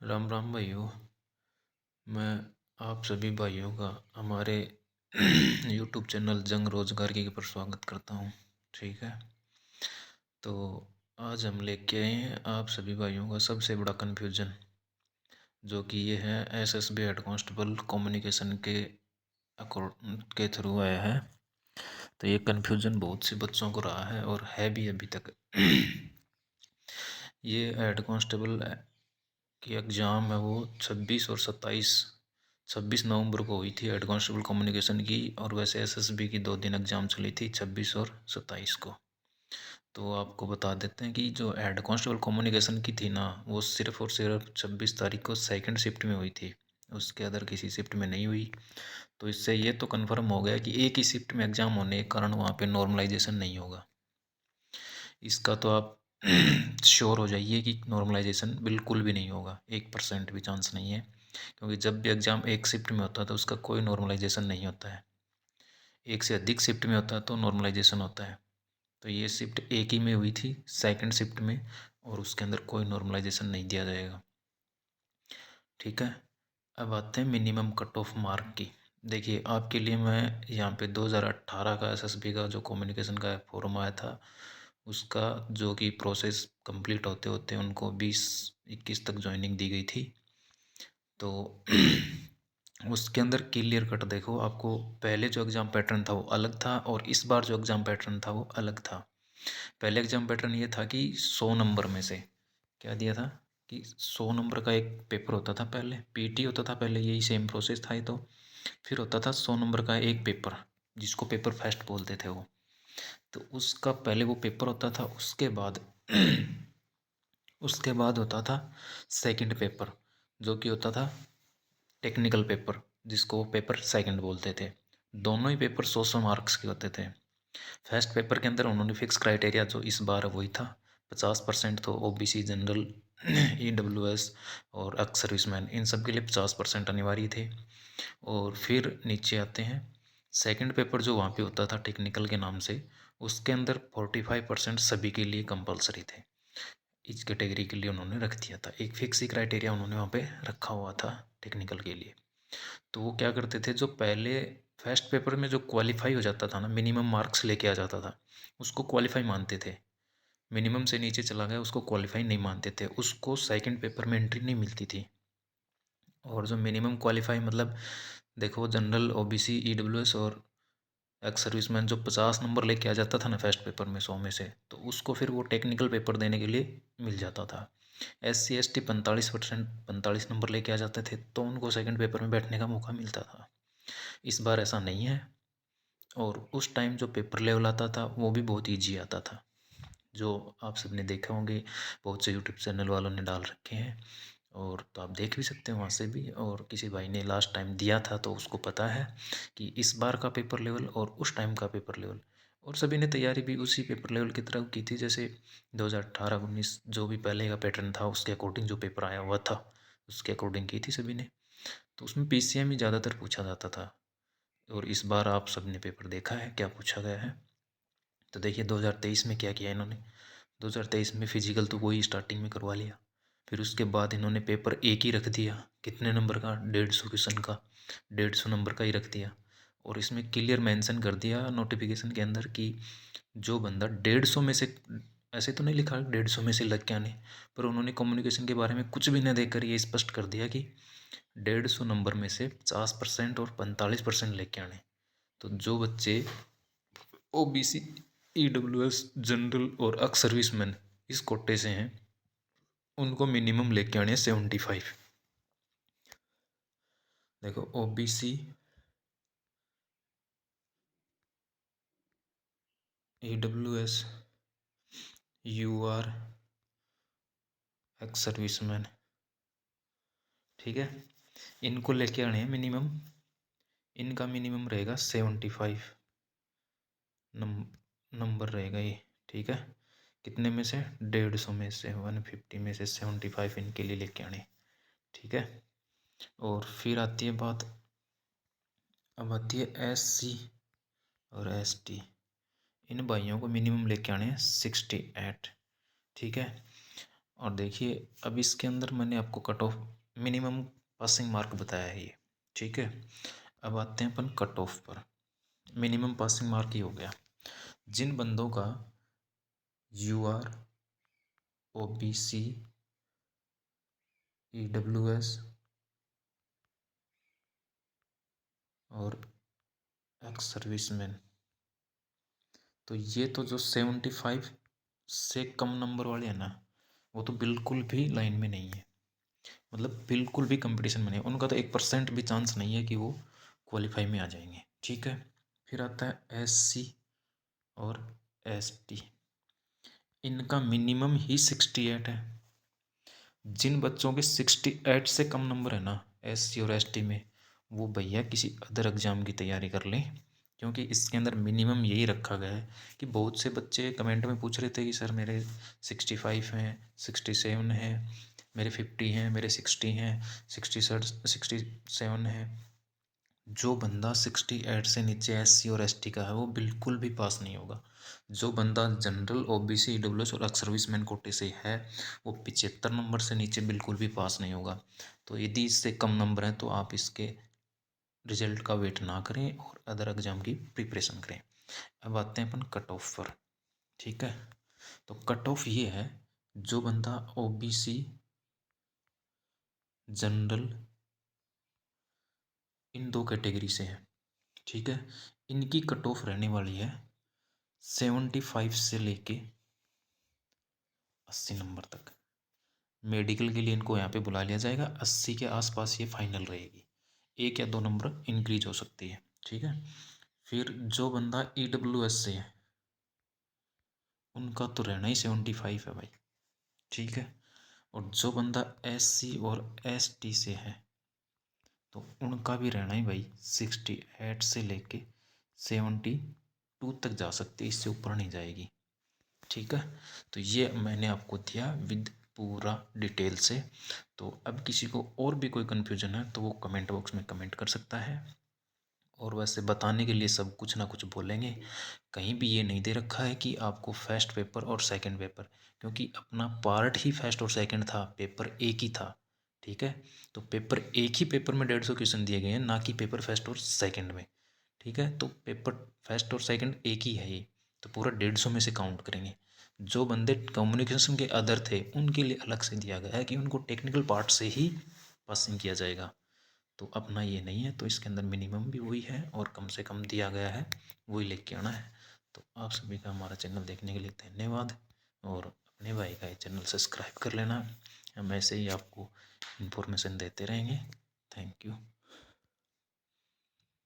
राम राम भाइयों। मैं आप सभी भाइयों का हमारे यूट्यूब चैनल जंग रोजगार की पर स्वागत करता हूँ। ठीक है, तो आज हम लेके आए हैं आप सभी भाइयों का सबसे बड़ा कन्फ्यूजन, जो कि ये है एसएसबी हेड कांस्टेबल कम्युनिकेशन के थ्रू आया है। तो ये कन्फ्यूजन बहुत से बच्चों को रहा है और है भी अभी तक। ये हेड कांस्टेबल की एग्ज़ाम है वो 26 और 26 नवंबर को हुई थी हेड कांस्टेबल कम्युनिकेशन की, और वैसे एसएसबी की 2 दिन एग्ज़ाम चली थी 26 और 27 को। तो आपको बता देते हैं कि जो हेड कांस्टेबल कम्युनिकेशन की थी ना, वो सिर्फ और सिर्फ 26 तारीख को सेकंड शिफ्ट में हुई थी, उसके अदर किसी शिफ्ट में नहीं हुई। तो इससे ये तो कन्फर्म हो गया कि एक ही शिफ्ट में एग्ज़ाम होने के कारण वहाँ पे नॉर्मलाइजेशन नहीं होगा। इसका तो आप श्योर हो जाइए कि नॉर्मलाइजेशन बिल्कुल भी नहीं होगा, 1% भी चांस नहीं है, क्योंकि जब भी एग्ज़ाम एक शिफ्ट में होता है तो उसका कोई नॉर्मलाइजेशन नहीं होता है। एक से अधिक शिफ्ट में होता है तो नॉर्मलाइजेशन होता है। तो ये शिफ्ट एक ही में हुई थी, सेकंड शिफ्ट में, और उसके अंदर कोई नॉर्मलाइजेशन नहीं दिया जाएगा। ठीक है, अब आते हैं मिनिमम कट ऑफ मार्क की। देखिए, आपके लिए मैं यहाँ पे 2018 का एसएसबी का जो कम्युनिकेशन का फॉर्म आया था, उसका जो कि प्रोसेस कंप्लीट होते होते उनको 20-21 तक ज्वाइनिंग दी गई थी। तो उसके अंदर क्लियर कट देखो, आपको पहले जो एग्ज़ाम पैटर्न था वो अलग था और इस बार जो एग्ज़ाम पैटर्न था वो अलग था। पहले एग्ज़ाम पैटर्न ये था कि 100 नंबर में से क्या दिया था कि 100 नंबर का एक पेपर होता था, पहले पीटी होता था, पहले यही सेम प्रोसेस था। ये तो फिर होता था 100 नंबर का एक पेपर, जिसको पेपर फर्स्ट बोलते थे वो। तो उसका पहले वो पेपर होता था, उसके बाद उसके बाद होता था सेकंड पेपर, जो कि होता था टेक्निकल पेपर, जिसको वो पेपर सेकंड बोलते थे। दोनों ही पेपर 100-100 मार्क्स के होते थे। फर्स्ट पेपर के अंदर उन्होंने फिक्स क्राइटेरिया जो इस बार वही था, 50% तो ओबीसी, जनरल, ईडब्ल्यूएस और एक्स सर्विसमैन, इन सब के लिए 50% अनिवार्य थे। और फिर नीचे आते हैं सेकंड पेपर जो वहाँ पे होता था टेक्निकल के नाम से, उसके अंदर 45% सभी के लिए कंपलसरी थे। इस कैटेगरी के लिए उन्होंने रख दिया था, एक फिक्स ही क्राइटेरिया उन्होंने वहाँ पे रखा हुआ था टेक्निकल के लिए। तो वो क्या करते थे, जो पहले फर्स्ट पेपर में जो क्वालिफाई हो जाता था ना, मिनिमम मार्क्स लेके आ जाता था, उसको क्वालिफाई मानते थे। मिनिमम से नीचे चला गया उसको क्वालिफाई नहीं मानते थे, उसको सेकंड पेपर में एंट्री नहीं मिलती थी। और जो मिनिमम क्वालिफाई मतलब देखो, जनरल, ओबीसी, ईडब्ल्यूएस और एक्स सर्विसमैन जो 50 नंबर लेके आ जाता था ना फर्स्ट पेपर में 100 में से, तो उसको फिर वो टेक्निकल पेपर देने के लिए मिल जाता था। SC ST 45 नंबर लेके आ जाते थे, तो उनको सेकंड पेपर में बैठने का मौका मिलता था। इस बार ऐसा नहीं है। और उस टाइम जो पेपर लेवल आता था वो भी बहुत ईजी आता था, जो आप सबने देखे होंगे, बहुत से यूट्यूब चैनल वालों ने डाल रखे हैं, और तो आप देख भी सकते हो वहाँ से भी। और किसी भाई ने लास्ट टाइम दिया था तो उसको पता है कि इस बार का पेपर लेवल और उस टाइम का पेपर लेवल, और सभी ने तैयारी भी उसी पेपर लेवल की तरफ की थी, जैसे 2018-19 जो भी पहले का पैटर्न था उसके अकॉर्डिंग जो पेपर आया हुआ था उसके अकॉर्डिंग की थी सभी ने। तो उसमें पीसीएम ही ज़्यादातर पूछा जाता था। और इस बार आप सबने पेपर देखा है क्या पूछा गया है। तो देखिए 2023 में क्या किया इन्होंने। 2023 में फिजिकल तो वही स्टार्टिंग में करवा लिया, फिर उसके बाद इन्होंने पेपर एक ही रख दिया, कितने नंबर का, 150 क्वेश्चन का, 150 नंबर का ही रख दिया। और इसमें क्लियर मेंशन कर दिया नोटिफिकेशन के अंदर कि जो बंदा 150 में से, ऐसे तो नहीं लिखा 150 में से लग के आने, पर उन्होंने कम्युनिकेशन के बारे में कुछ भी न देकर ये स्पष्ट कर दिया कि 150 नंबर में से 50% और 45% लेके आने। तो जो बच्चे ओबीसी, ईडब्ल्यूएस, जनरल और एक्स सर्विसमैन इस कोटे से हैं, उनको मिनिमम लेके आने 75। देखो, OBC, EWS, UR, ex serviceman, ठीक है, इनको लेके आने हैं मिनिमम। इनका मिनिमम रहेगा 75 नंबर रहेगा ये। ठीक है, कितने में से, 150 में से, 150 में से 75 इनके लिए लेके आने। ठीक है, और फिर आती है बात, अब आती है SC और ST, इन भाइयों को मिनिमम लेके आने हैं 68। ठीक है, और देखिए अब इसके अंदर मैंने आपको cut off minimum passing mark बताया है ये, ठीक है। अब आते हैं अपन कट ऑफ पर। मिनिमम पासिंग मार्क ही हो गया जिन बंदों का UR OBC EWS और एक्स सर्विसमैन, तो ये तो जो 75 से कम नंबर वाले हैं ना, वो तो बिल्कुल भी लाइन में नहीं है, मतलब बिल्कुल भी कंपटीशन में नहीं है। उनका तो 1% भी चांस नहीं है कि वो क्वालिफाई में आ जाएंगे, ठीक है। फिर आता है SC और ST, इनका मिनिमम ही 68 है। जिन बच्चों के 68 से कम नंबर है ना SC और ST में, वो भैया किसी अदर एग्ज़ाम की तैयारी कर लें, क्योंकि इसके अंदर मिनिमम यही रखा गया है कि बहुत से बच्चे कमेंट में पूछ रहे थे कि सर मेरे 65 हैं, 67 हैं, मेरे 50 हैं, मेरे 60 हैं, 67 हैं। जो बंदा 68 से नीचे SC और ST का है वो बिल्कुल भी पास नहीं होगा। जो बंदा जनरल OBC EWS और एक्स सर्विसमैन कोटे से है वो 75 नंबर से नीचे बिल्कुल भी पास नहीं होगा। तो यदि इससे कम नंबर हैं तो आप इसके रिजल्ट का वेट ना करें और अदर एग्ज़ाम की प्रिपरेशन करें। अब आते हैं अपन कट ऑफ पर, ठीक है। तो कट ऑफ ये है, जो बंदा OBC जनरल इन दो कैटेगरी से है, ठीक है, इनकी कट ऑफ रहने वाली है 75 से लेके 80 नंबर तक। मेडिकल के लिए इनको यहाँ पे बुला लिया जाएगा, 80 के आसपास ये फाइनल रहेगी, 1 या 2 नंबर इंक्रीज हो सकती है, ठीक है। फिर जो बंदा EWS से है उनका तो रहना ही 75 है भाई, ठीक है। और जो बंदा SC और ST से है तो उनका भी रहना ही भाई 68 से लेके 72 तक जा सकती है, इससे ऊपर नहीं जाएगी, ठीक है। तो ये मैंने आपको दिया विद पूरा डिटेल से। तो अब किसी को और भी कोई कन्फ्यूजन है तो वो कमेंट बॉक्स में कमेंट कर सकता है, और वैसे बताने के लिए सब कुछ ना कुछ बोलेंगे। कहीं भी ये नहीं दे रखा है कि आपको फर्स्ट पेपर और सेकंड पेपर, क्योंकि अपना पार्ट ही फर्स्ट और सेकंड था, पेपर एक ही था, ठीक है। तो पेपर एक ही पेपर में 150 क्वेश्चन दिए गए हैं, ना कि पेपर फर्स्ट और सेकंड में, ठीक है। तो पेपर फर्स्ट और सेकंड एक ही है ये, तो पूरा 150 में से काउंट करेंगे। जो बंदे कम्युनिकेशन के अदर थे उनके लिए अलग से दिया गया है कि उनको टेक्निकल पार्ट से ही पासिंग किया जाएगा। तो अपना ये नहीं है, तो इसके अंदर मिनिमम भी वही है और कम से कम दिया गया है वही लेके आना है। तो आप सभी का हमारा चैनल देखने के लिए धन्यवाद, और अपने भाई का ये चैनल सब्सक्राइब कर लेना। हम ऐसे ही आपको इन्फॉर्मेशन देते रहेंगे। Thank you.